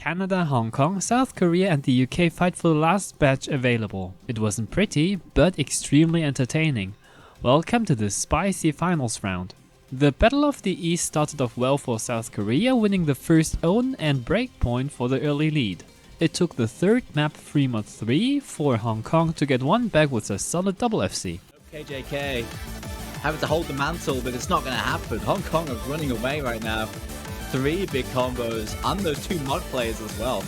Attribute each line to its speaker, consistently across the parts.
Speaker 1: Canada, Hong Kong, South Korea and the UK fight for the last batch available. It wasn't pretty, but extremely entertaining. Welcome to the spicy finals round. The Battle of the East started off well for South Korea, winning the first own and break point for the early lead. It took the third map 3-3 for Hong Kong to get one back with a solid double FC.
Speaker 2: Okay, JK, having to hold the mantle, but it's not going to happen. Hong Kong are running away right now. 3 big combos and those 2 mod players as well.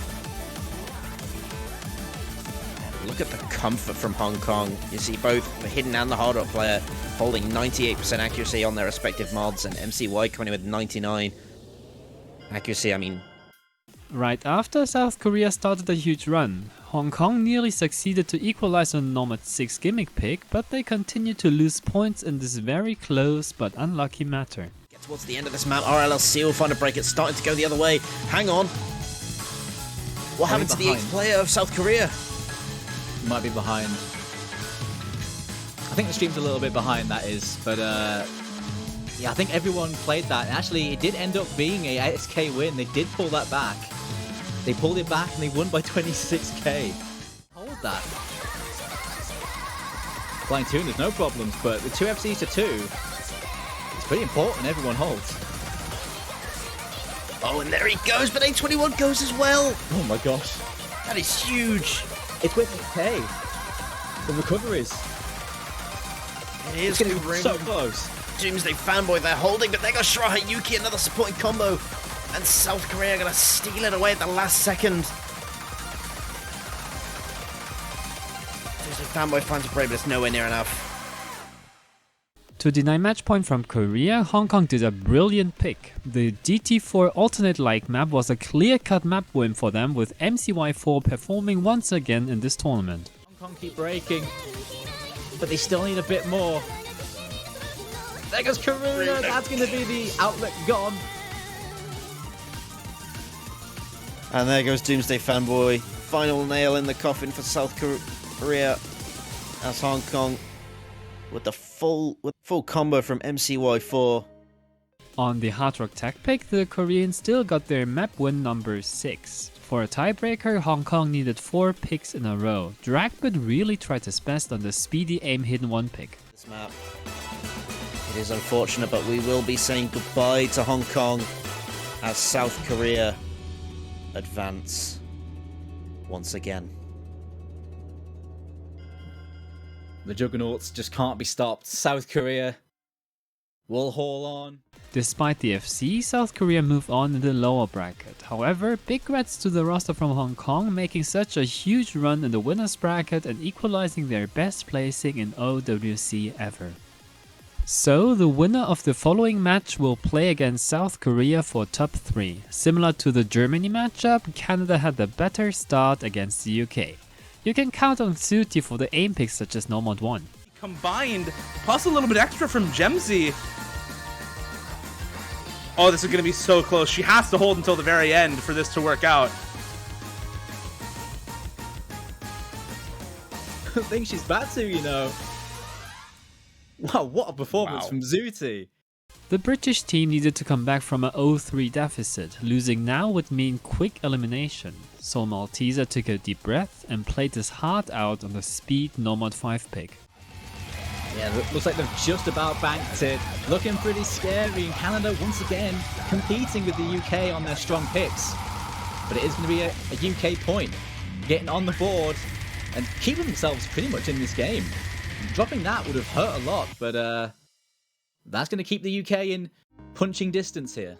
Speaker 3: Look at the comfort from Hong Kong. You see both the hidden and the hard rock player holding 98% accuracy on their respective mods, and MCY coming in with 99 accuracy. I mean,
Speaker 1: right after South Korea started a huge run, Hong Kong nearly succeeded to equalize on Nomad 6 gimmick pick, but they continued to lose points in this very close but unlucky matter.
Speaker 3: Get towards the end of this map, RLLC will find a break. It's starting to go the other way. Hang on. What happened to the 8th player of South Korea?
Speaker 2: Might be behind. I think the stream's a little bit behind, that is, but yeah, I think everyone played that. Actually, it did end up being a ASK win. They did pull that back. They pulled it back and they won by 26k. Hold that. Flying Toon, there's no problems, but with 2 FCs to 2, it's pretty important everyone holds.
Speaker 3: Oh, and there he goes, but A21 goes as well.
Speaker 2: Oh my gosh.
Speaker 3: That is huge.
Speaker 2: It's with K. The recoveries.
Speaker 3: It is
Speaker 2: getting so close.
Speaker 3: Doomsday Fanboy they're holding, but there goes Shraha Yuki, another supporting combo. And South Korea are going to steal it away at the last second. Doomsday Fanboy finds a break, but it's nowhere near enough.
Speaker 1: To deny match point from Korea, Hong Kong did a brilliant pick. The GT4 alternate-like map was a clear-cut map win for them, with MCY4 performing once again in this tournament.
Speaker 2: Hong Kong keep breaking, but they still need a bit more. There goes Karuna, that's going to be the outlet gone.
Speaker 3: And there goes Doomsday Fanboy. Final nail in the coffin for South Korea as Hong Kong with the full combo from MCY4.
Speaker 1: On the Hard Rock Tech pick, the Koreans still got their map win number 6. For a tiebreaker, Hong Kong needed 4 picks in a row. Dragbit really tried his best on the speedy aim hidden 1 pick.
Speaker 3: This map, it is unfortunate, but we will be saying goodbye to Hong Kong as South Korea advance once again.
Speaker 2: The Juggernauts just can't be stopped. South Korea will haul on.
Speaker 1: Despite the FC, South Korea moved on in the lower bracket. However, big congrats to the roster from Hong Kong making such a huge run in the winners bracket and equalizing their best placing in OWC ever. So, the winner of the following match will play against South Korea for top 3. Similar to the Germany matchup, Canada had a better start against the UK. You can count on Suti for the aim picks such as Nomad 1.
Speaker 4: Combined, plus a little bit extra from Gemzy. Oh, this is going to be so close. She has to hold until the very end for this to work out.
Speaker 2: I think she's about to, you know. Wow, what a performance from Zuti.
Speaker 1: The British team needed to come back from an 0-3 deficit. Losing now would mean quick elimination. So Malteser took a deep breath and played his heart out on the speed Nomad 5 pick.
Speaker 2: Yeah, looks like they've just about banked it. Looking pretty scary, and Canada once again competing with the UK on their strong picks. But it is going to be a UK point, getting on the board and keeping themselves pretty much in this game. Dropping that would have hurt a lot, but that's going to keep the UK in punching distance here.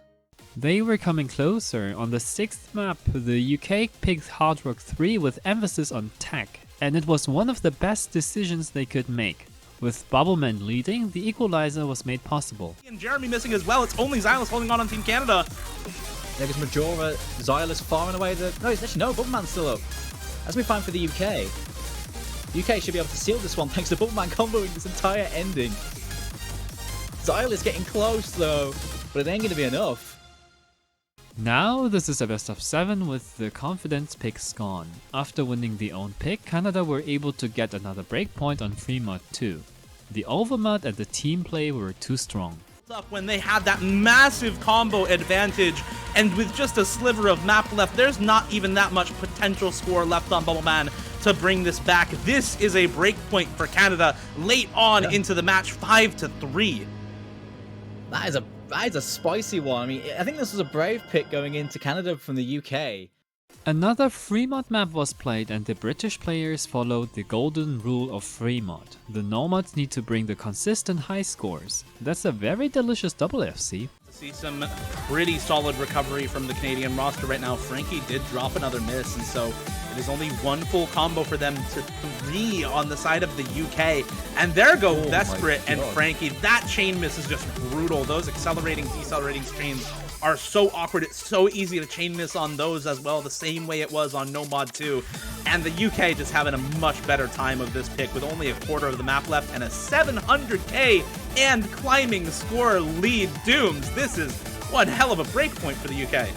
Speaker 1: They were coming closer. On the 6th map, the UK picked Hard Rock 3 with emphasis on tech, and it was one of the best decisions they could make. With Bubbleman leading, the equalizer was made possible.
Speaker 4: And Jeremy missing as well. It's only Xylus holding on Team Canada.
Speaker 2: There goes Majora, Xylus far and away. No, actually no, Bubbleman's still up. That's going to be fine for the UK. UK should be able to seal this one thanks to Bubbleman comboing this entire ending. Xylus getting close though, but it ain't going to be enough.
Speaker 1: Now this is a best of 7 with the confidence picks gone. After winning the own pick, Canada were able to get another breakpoint on free mod 2. The overmod and the team play were too strong.
Speaker 4: Up when they had that massive combo advantage, and with just a sliver of map left, there's not even that much potential score left on Bubbleman to bring this back. This is a break point for Canada late on into the match, 5-3.
Speaker 2: That is a spicy one. I mean, I think this was a brave pick going into Canada from the UK.
Speaker 1: Another Fremont map was played and the British players followed the golden rule of Fremont. The Nomads need to bring the consistent high scores. That's a very delicious double FC.
Speaker 4: See some pretty solid recovery from the Canadian roster right now. Frankie did drop another miss, and so it is only one full combo for them to 3 on the side of the UK. And there go Vesperit and Frankie. That chain miss is just brutal. Those accelerating, decelerating chains are so awkward. It's so easy to chain miss on those as well, the same way it was on Nomad 2. And the UK just having a much better time of this pick with only a quarter of the map left and a 700k and climbing score lead. Dooms, this is one hell of a break point for the UK.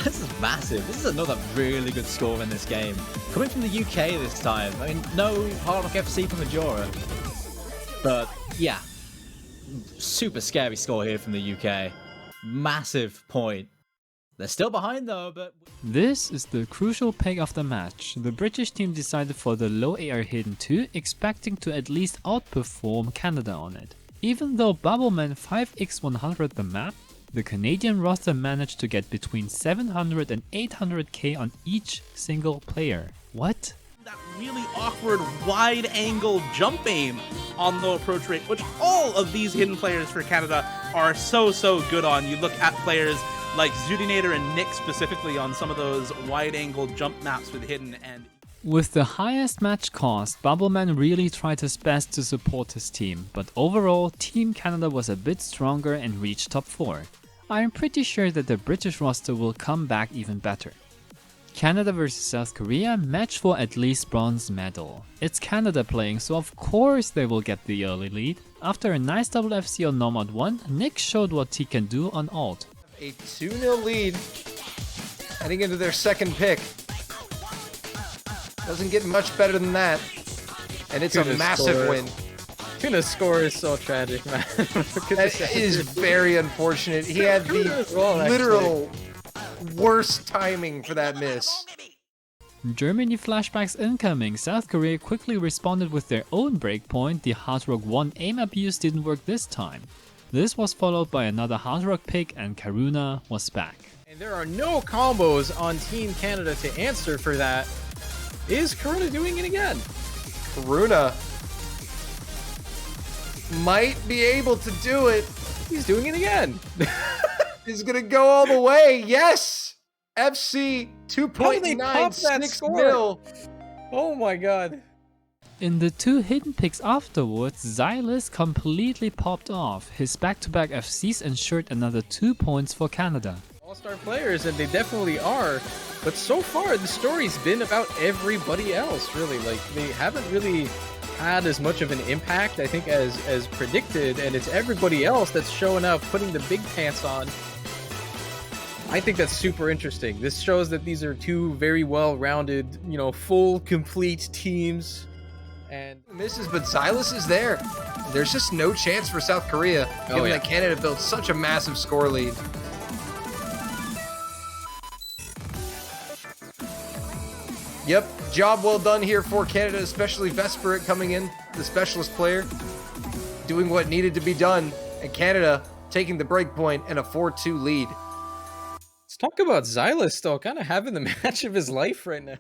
Speaker 2: This is massive. This is another really good score in this game. Coming from the UK this time. I mean, no Hard Rock FC from Majora. But yeah, super scary score here from the UK. Massive point. They're still behind though, but...
Speaker 1: This is the crucial pick of the match. The British team decided for the low AR Hidden 2, expecting to at least outperform Canada on it. Even though Bubbleman 5x100 the map, the Canadian roster managed to get between 700 and 800k on each single player. What?
Speaker 4: That really awkward wide angle jump aim on low approach rate, which all of these hidden players for Canada are so good on. You look at players like Zudinator and Nick specifically on some of those wide angle jump maps with hidden. And
Speaker 1: with the highest match cost, Bubbleman really tried his best to support his team, but overall Team Canada was a bit stronger and reached top 4. I am pretty sure that the British roster will come back even better. Canada vs South Korea, match for at least bronze medal. It's Canada playing, so of course they will get the early lead. After a nice double FC on Nomad 1, Nick showed what he can do on ult.
Speaker 5: A 2-0 lead, heading into their second pick. Doesn't get much better than that, and it's a massive win.
Speaker 6: Tuna's score is so tragic, man.
Speaker 5: That is very unfortunate. He had the literal worst timing for that miss.
Speaker 1: Germany flashbacks incoming. South Korea quickly responded with their own breakpoint. The Hard Rock 1 aim abuse didn't work this time. This was followed by another Hard Rock pick and Karuna was back.
Speaker 6: And there are no combos on Team Canada to answer for that. Is Karuna doing it again?
Speaker 5: Karuna might be able to do it.
Speaker 6: He's doing it again.
Speaker 5: He's gonna go all the way. Yes! FC 2.96 mil.
Speaker 6: Oh my god.
Speaker 1: In the 2 hidden picks afterwards, Xylus completely popped off. His back-to-back FCs ensured another 2 points for Canada.
Speaker 6: All-star players, and they definitely are. But so far, the story's been about everybody else, really. Like, they haven't really had as much of an impact, I think, as predicted, and it's everybody else that's showing up, putting the big pants on. I think that's super interesting. This shows that these are 2 very well-rounded, you know, full, complete teams. And
Speaker 5: misses, but Xylus is there. There's just no chance for South Korea, given that Canada built such a massive score lead. Yep, job well done here for Canada, especially Vesperit coming in, the specialist player, doing what needed to be done, and Canada taking the break point and a 4-2 lead.
Speaker 6: let's talk about Xylus, though, kind of having the match of his life right now.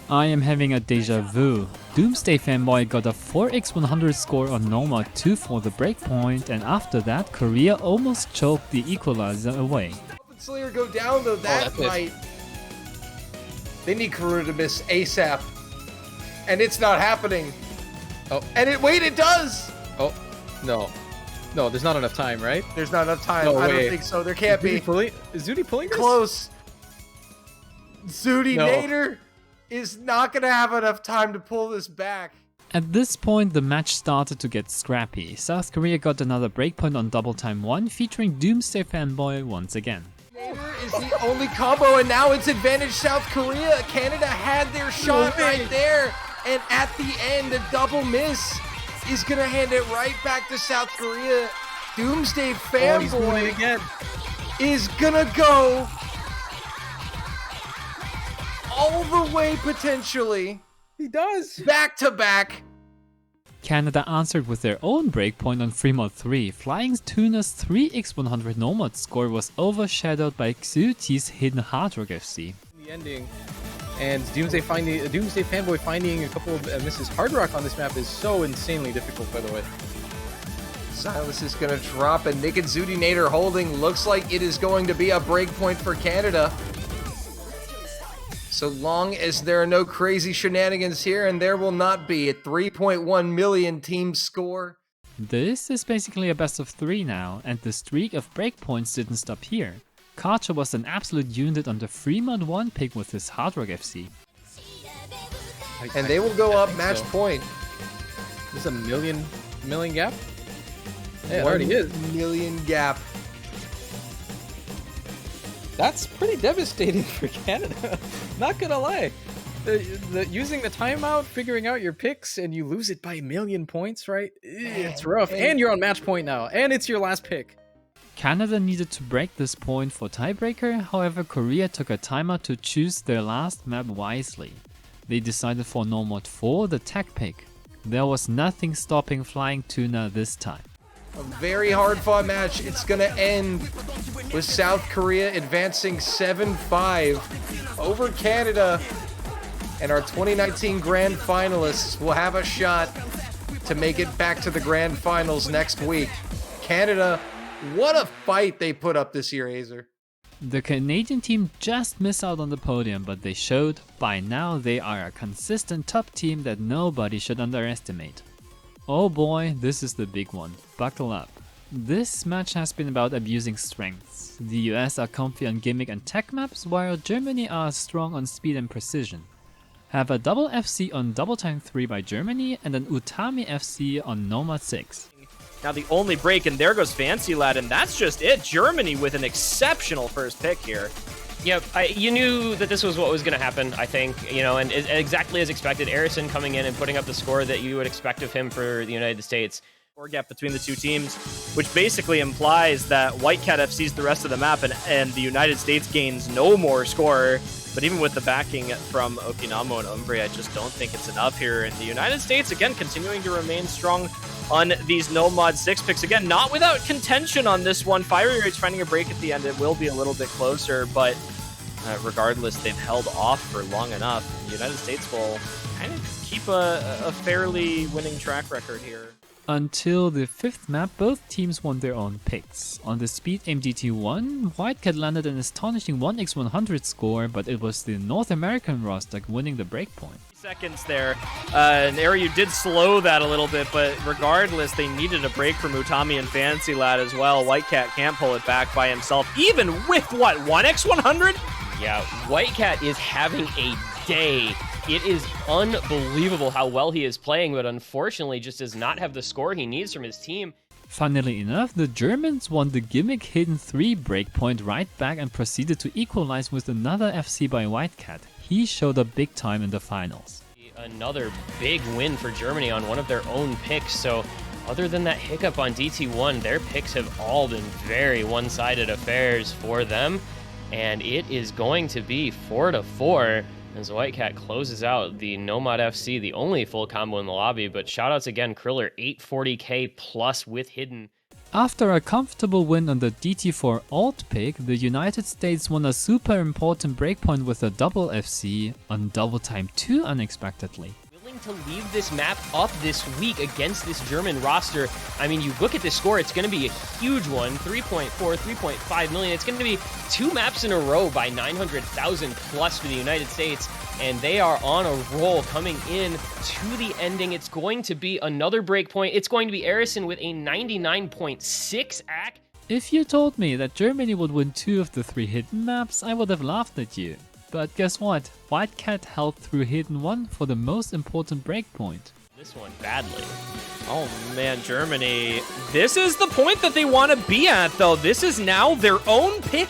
Speaker 1: I am having a deja vu. Doomsday Fanboy got a 4x100 score on Nomad 2 for the breakpoint, and after that, Korea almost choked the equalizer away.
Speaker 5: Slayer go down though, that might... They need Karuna to miss ASAP. And it's not happening.
Speaker 6: Oh.
Speaker 5: And wait, it does!
Speaker 6: Oh, no. No, there's not enough time, right?
Speaker 5: There's not enough time.
Speaker 6: No
Speaker 5: I
Speaker 6: way.
Speaker 5: don't think so. There can't be.
Speaker 6: Is Zudi pulling this?
Speaker 5: Close. Zudinator is not going to have enough time to pull this back.
Speaker 1: At this point, the match started to get scrappy. South Korea got another breakpoint on Double Time 1, featuring Doomsday Fanboy once again.
Speaker 5: Is the only combo, and now it's advantage South Korea. Canada had their shot right there, and at the end, a double miss is going to hand it right back to South Korea. Doomsday
Speaker 6: Oh, he's doing it
Speaker 5: fanboy
Speaker 6: again.
Speaker 5: is gonna go all the way potentially
Speaker 6: He does.
Speaker 5: back to back.
Speaker 1: Canada answered with their own breakpoint on Fremont 3. Flying Tuna's 3x100 Nomad score was overshadowed by Xuti's hidden Hard Rock FC.
Speaker 6: The ending. And Doomsday fanboy finding a couple of misses. Hard Rock on this map is so insanely difficult, by the way.
Speaker 5: Silas is going to drop, and Nick and Zudinator holding. Looks like it is going to be a breakpoint for Canada. So long as there are no crazy shenanigans here, and there will not be, at 3.1 million team score.
Speaker 1: This is basically a best of 3 now, and the streak of breakpoints didn't stop here. Karcher was an absolute unit on the Fremont 1 pick with his Hard Rock FC.
Speaker 5: And they will go up match
Speaker 6: so.
Speaker 5: point.
Speaker 6: This is a million gap? Yeah, it already is.
Speaker 5: Million gap.
Speaker 6: That's pretty devastating for Canada. Not gonna lie. Using the timeout, figuring out your picks, and you lose it by a million points, right? It's rough. And you're on match point now, and it's your last pick.
Speaker 1: Canada needed to break this point for tiebreaker, however Korea took a timeout to choose their last map wisely. They decided for Nomad 4, the tech pick. There was nothing stopping Flying Tuna this time.
Speaker 5: A very hard-fought match. It's going to end with South Korea advancing 7-5 over Canada. And our 2019 Grand Finalists will have a shot to make it back to the Grand Finals next week. Canada, what a fight they put up this year, Azer.
Speaker 1: The Canadian team just missed out on the podium, but they showed by now they are a consistent top team that nobody should underestimate. Oh boy, this is the big one. Buckle up. This match has been about abusing strengths. The US are comfy on gimmick and tech maps, while Germany are strong on speed and precision. Have a double FC on Double Time 3 by Germany and an Utami FC on Nomad 6.
Speaker 7: Now the only break, and there goes Fancy Lad, and that's just it. Germany with an exceptional first pick here.
Speaker 8: Yep, you knew that this was what was going to happen, I think, and exactly as expected. Arison coming in and putting up the score that you would expect of him for the United States.
Speaker 7: Score gap between the two teams, which basically implies that Whitecat FC's the rest of the map, and the United States gains no more score. But even with the backing from Okinawa and Umbri, I just don't think it's enough here. And the United States, again, continuing to remain strong on these no-mod 6 picks. Again, not without contention on this one. Fiery Rage finding a break at the end. It will be a little bit closer, but regardless, they've held off for long enough. The United States will kind of keep a fairly winning track record here.
Speaker 1: Until the 5th map, both teams won their own picks. On the Speed Aim DT1, Whitecat landed an astonishing 1x100 score, but it was the North American roster winning the breakpoint.
Speaker 7: Seconds there. And Aryu did slow that a little bit, but regardless, they needed a break from Utami and Fancy Lad as well. Whitecat can't pull it back by himself, even with, what, 1x100?
Speaker 8: Yeah, Whitecat is having a day. It is unbelievable how well he is playing, but unfortunately just does not have the score he needs from his team.
Speaker 1: Funnily enough, the Germans won the Gimmick Hidden 3 breakpoint right back and proceeded to equalize with another FC by Whitecat. He showed up big time in the finals.
Speaker 8: Another big win for Germany on one of their own picks, so other than that hiccup on DT1, their picks have all been very one-sided affairs for them, and it is going to be 4-4 as Whitecat closes out the Nomad FC, the only full combo in the lobby, but shoutouts again, Kriller, 840k plus with hidden.
Speaker 1: After a comfortable win on the DT4 alt pick, the United States won a super important breakpoint with a double FC on Double Time 2 unexpectedly.
Speaker 8: Willing to leave this map up this week against this German roster. I mean, you look at this score, it's going to be a huge one, 3.4, 3.5 million. It's going to be 2 maps in a row by 900,000 plus for the United States, and they are on a roll coming in to the ending. It's going to be another breakpoint. It's going to be Arison with a 99.6 AC.
Speaker 1: If you told me that Germany would win 2 of the 3 hidden maps, I would have laughed at you. But guess what? Whitecat held through Hidden 1 for the most important breakpoint.
Speaker 8: This one badly.
Speaker 7: Oh man, Germany. This is the point that they want to be at, though. This is now their own pick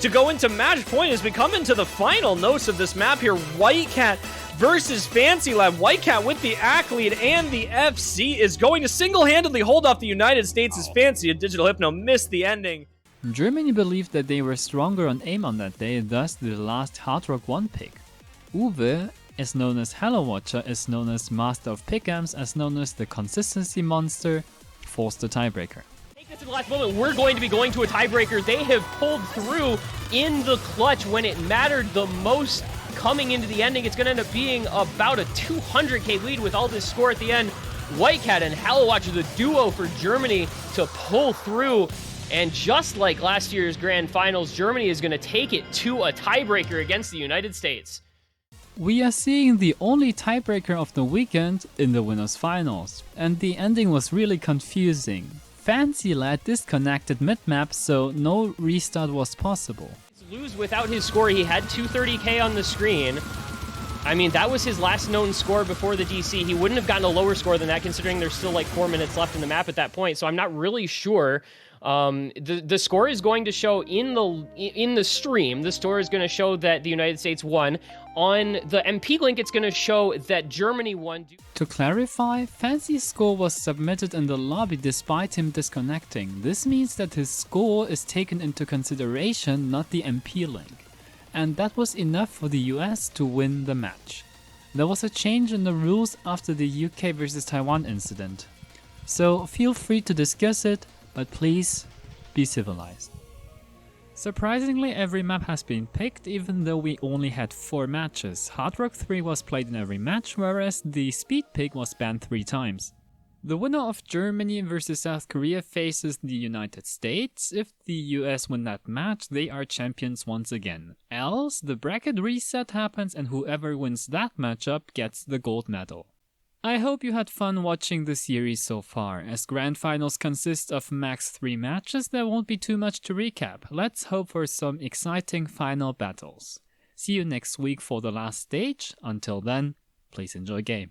Speaker 7: to go into match point as we come into the final notes of this map here. Whitecat versus Fancy Lab. Whitecat with the ACK lead, and the FC is going to single-handedly hold off the United States as Fancy and Digital Hypno missed the ending.
Speaker 1: Germany believed that they were stronger on aim on that day, thus the last Hard Rock 1 pick. Uwe, as known as Hello Watcher, as known as Master of Pick'ems, as known as the Consistency Monster, forced the tiebreaker.
Speaker 8: Take this to the last moment. We're going to be going to a tiebreaker. They have pulled through in the clutch when it mattered the most. Coming into the ending, it's going to end up being about a 200k lead with all this score at the end. Whitecat and Hello Watcher, the duo for Germany to pull through. And just like last year's Grand Finals, Germany is going to take it to a tiebreaker against the United States.
Speaker 1: We are seeing the only tiebreaker of the weekend in the winners finals, and the ending was really confusing. Fancy Lad disconnected mid-map, so no restart was possible.
Speaker 8: Lose without his score, he had 230k on the screen. I mean, that was his last known score before the DC. He wouldn't have gotten a lower score than that, considering there's still like 4 minutes left in the map at that point, so I'm not really sure. The score is going to show in the stream. The score is going to show that the United States won. On the MP link, it's going to show that Germany won.
Speaker 1: To clarify, Fancy's score was submitted in the lobby despite him disconnecting. This means that his score is taken into consideration, not the MP link. And that was enough for the US to win the match. There was a change in the rules after the UK versus Taiwan incident. So feel free to discuss it, but please be civilized. Surprisingly, every map has been picked, even though we only had 4 matches. Hard Rock 3 was played in every match, whereas the Speed Pick was banned 3 times. The winner of Germany versus South Korea faces the United States. If the US win that match, they are champions once again. Else, the bracket reset happens and whoever wins that matchup gets the gold medal. I hope you had fun watching the series so far. As Grand Finals consist of max 3 matches, there won't be too much to recap. Let's hope for some exciting final battles. See you next week for the last stage. Until then, please enjoy game.